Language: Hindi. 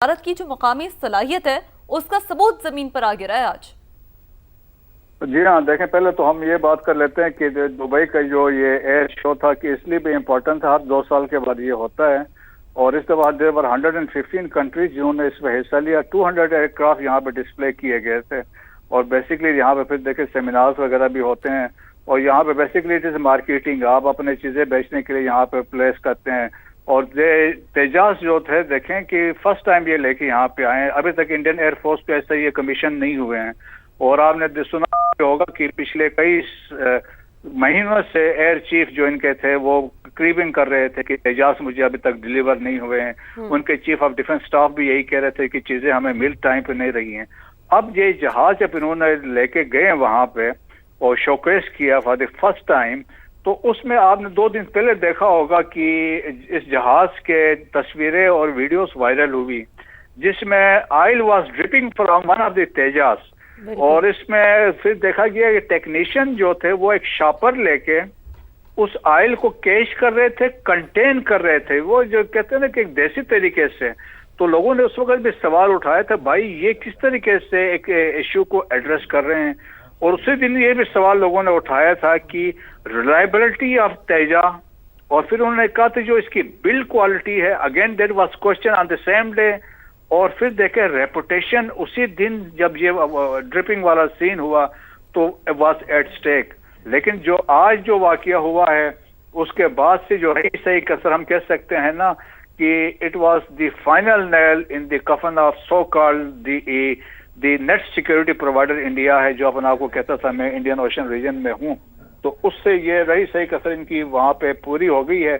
भारत की जो मकामी सलाहियत है उसका सबूत जमीन पर आ गिरा है आज। जी हाँ, देखें, पहले तो हम ये बात कर लेते हैं कि दुबई का जो ये एयर शो था कि इसलिए भी इम्पोर्टेंट था, हर 2 साल के बाद ये होता है। और इस दफा देवर 115 कंट्रीज जिन्होंने इसमें हिस्सा लिया। 200 एयरक्राफ्ट यहाँ पे डिस्प्ले किए गए थे। और बेसिकली यहाँ पे फिर देखें सेमिनार्स वगैरह भी होते हैं। और यहाँ पे बेसिकली इट इज मार्केटिंग, आप अपने चीजें बेचने के लिए यहाँ पे प्लेस करते हैं। और तेजास जो थे, देखें कि फर्स्ट टाइम ये लेके यहाँ पे आए हैं। अभी तक इंडियन एयरफोर्स पे ऐसा ये कमीशन नहीं हुए हैं। और आपने सुना होगा कि पिछले कई महीनों से एयर चीफ जो इनके थे वो क्रीबिंग कर रहे थे कि तेजास मुझे अभी तक डिलीवर नहीं हुए हैं। उनके चीफ ऑफ डिफेंस स्टाफ भी यही कह रहे थे कि चीजें हमें मिल टाइम पे नहीं रही हैं। अब ये जहाज जब इन्होंने लेके गए वहां पे और शोकेस किया फॉर द फर्स्ट टाइम, तो उसमें आपने 2 दिन पहले देखा होगा कि इस जहाज के तस्वीरें और वीडियोस वायरल हुई जिसमें oil was dripping from one of the Tejas. और इसमें फिर देखा गया कि टेक्नीशियन जो थे वो एक शॉपर लेके उस ऑयल को कैच कर रहे थे, कंटेन कर रहे थे, वो जो कहते हैं ना कि एक देसी तरीके से। तो लोगों ने उस वक्त भी सवाल उठाया था, भाई ये किस तरीके से एक इश्यू को एड्रेस कर रहे हैं। और उसी दिन ये भी सवाल लोगों ने उठाया था कि रिलायबिलिटी ऑफ तेजा। और फिर उन्होंने कहा था जो इसकी बिल्ड क्वालिटी है, again there was question on the same day. और फिर देखे रेपुटेशन उसी दिन जब ये ड्रिपिंग वाला सीन हुआ तो वाज एट स्टेक। लेकिन जो आज जो वाकया हुआ है उसके बाद से जो रही सही कसर हम कह सकते हैं ना कि it was the final nail in the coffin of so called the net security provider India है, जो अपने आपको कहता था मैं इंडियन ओशन रीजन में हूं। तो उससे ये रही सही कसर इनकी वहां पे पूरी हो गई है